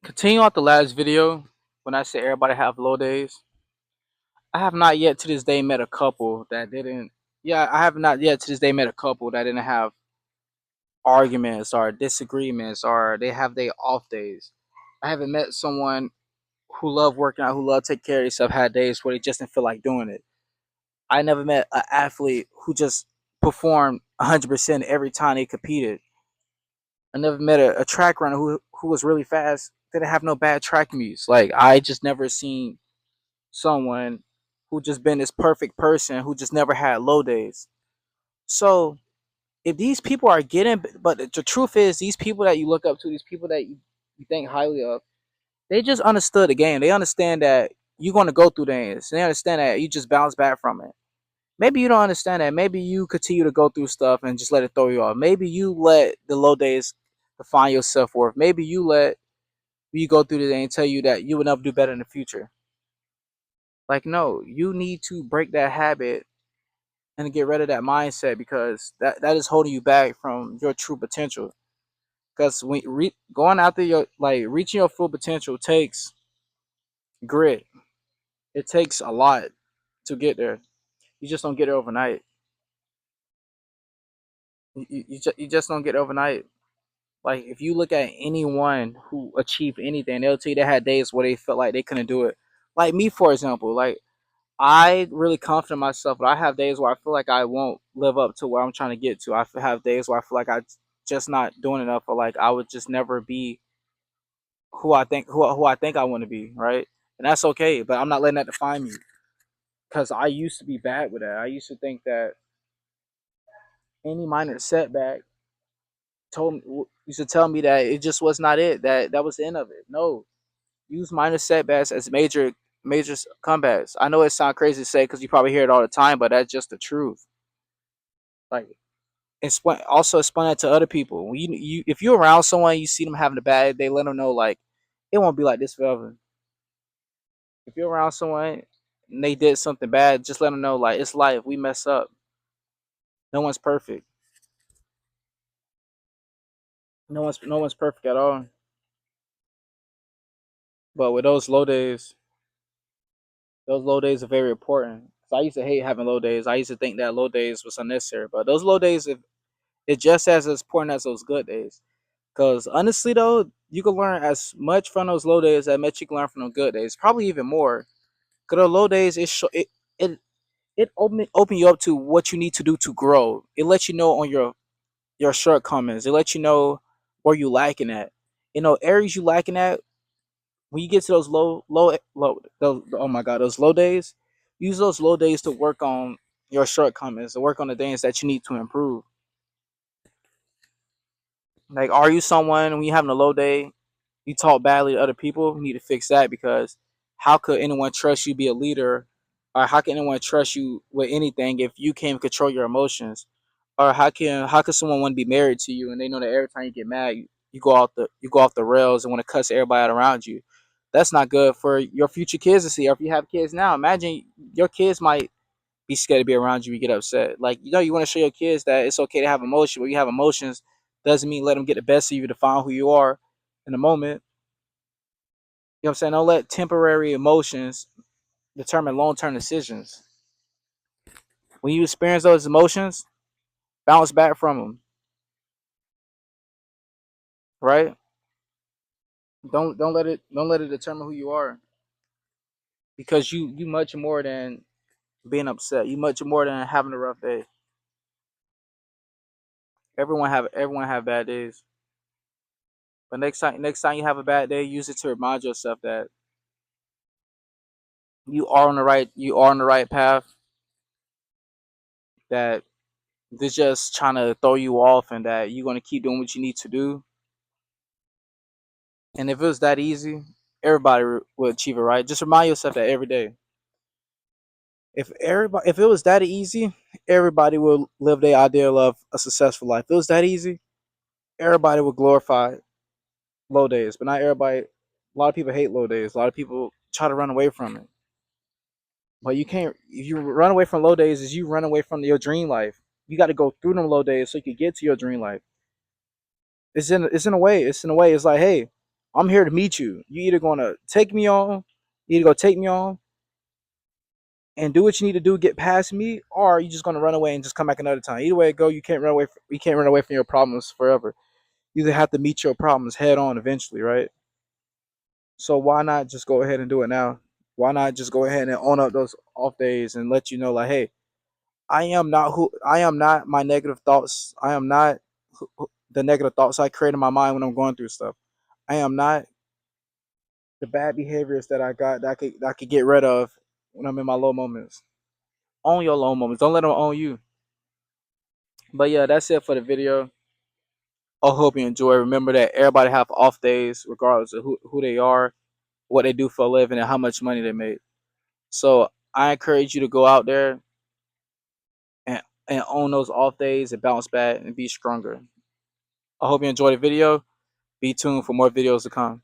Continue on the last video when I said everybody have low days. I have not yet to this day met a couple that didn't. Yeah, I have not yet to this day met a couple that didn't have arguments or disagreements or they have their off days. I haven't met someone who love working out, who love take care of themselves, had days where they just didn't feel like doing it. I never met an athlete who just performed 100% every time they competed. I never met a track runner who was really fast. Didn't have no bad track meets. Like I just never seen someone who just been this perfect person who just never had low days. So if these people are getting, but the truth is, these people that you look up to, these people that you think highly of, they just understood the game. They understand that you're going to go through things. They understand that you just bounce back from it. Maybe you don't understand that. Maybe you continue to go through stuff and just let it throw you off. Maybe you let the low days define your self worth. Maybe you go through the day and tell you that you will never do better in the future. Like, no, you need to break that habit and get rid of that mindset because that is holding you back from your true potential. Because going after your reaching your full potential takes grit. It takes a lot to get there. You just don't get it overnight. You just don't get it overnight. Like if you look at anyone who achieved anything, they'll tell you they had days where they felt like they couldn't do it. Like me, for example, like I really confident in myself, but I have days where I feel like I won't live up to where I'm trying to get to. I have days where I feel like I just not doing enough, or like I would just never be who I think I want to be, right? And that's okay, but I'm not letting that define me because I used to be bad with that. I used to think that any minor setback told me used to tell me that it just was not it. That was the end of it. No, use minor setbacks as major comebacks. I know it sounds crazy to say because you probably hear it all the time, but that's just the truth. Like, also explain that to other people. When you if you're around someone, you see them having a bad day, let them know like it won't be like this forever. If you're around someone and they did something bad, just let them know like it's life. We mess up. No one's perfect. No one's perfect at all. But with those low days are very important. 'Cause I used to hate having low days. I used to think that low days was unnecessary. But those low days, if it's just as important as those good days. Because honestly, though, you can learn as much from those low days as much you can learn from those good days. Probably even more. Because the low days, it it open you up to what you need to do to grow. It lets you know on your shortcomings. It lets you know where you lacking at. Areas you lacking at. When you get to those those, oh my god, those low days, use those low days to work on your shortcomings, to work on the things that you need to improve. Like, are you someone when you're having a low day, you talk badly to other people? You need to fix that because how could anyone trust you be a leader, or how can anyone trust you with anything if you can't control your emotions? Or how can someone want to be married to you and they know that every time you get mad, you go off the rails and want to cuss everybody out around you? That's not good for your future kids to see. Or if you have kids now, imagine your kids might be scared to be around you. You get upset. Like you want to show your kids that it's okay to have emotion. But you have emotions doesn't mean let them get the best of you to find who you are in the moment. You know what I'm saying? Don't let temporary emotions determine long term decisions. When you experience those emotions, bounce back from them. Right? Don't let it determine who you are because you much more than being upset. You much more than having a rough day. Everyone have bad days. But next time you have a bad day, use it to remind yourself that you are on the right path. That they're just trying to throw you off, and that you're gonna keep doing what you need to do. And if it was that easy, everybody would achieve it, right? Just remind yourself that every day. If it was that easy, everybody would live their ideal of a successful life. If it was that easy, everybody would glorify low days, but not everybody. A lot of people hate low days. A lot of people try to run away from it. But you can't. If you run away from low days, is you run away from your dream life. You got to go through them low days so you can get to your dream life. It's in a way. It's in a way. It's like, hey, I'm here to meet you. You either gonna take me on, you either gonna take me on and do what you need to do, get past me, or you just gonna run away and just come back another time. Either way it go, you can't run away. You can't run away from your problems forever. You either have to meet your problems head on eventually, right? So why not just go ahead and do it now? Why not just go ahead and own up those off days and let you know, like, hey, I am not my negative thoughts. I am not the negative thoughts I create in my mind when I'm going through stuff. I am not the bad behaviors that I got that I could get rid of when I'm in my low moments. Own your low moments. Don't let them own you. But yeah, that's it for the video. I hope you enjoy. Remember that everybody have off days, regardless of who they are, what they do for a living, and how much money they make. So I encourage you to go out there and own those off days and bounce back and be stronger. I hope you enjoyed the video. Be tuned for more videos to come.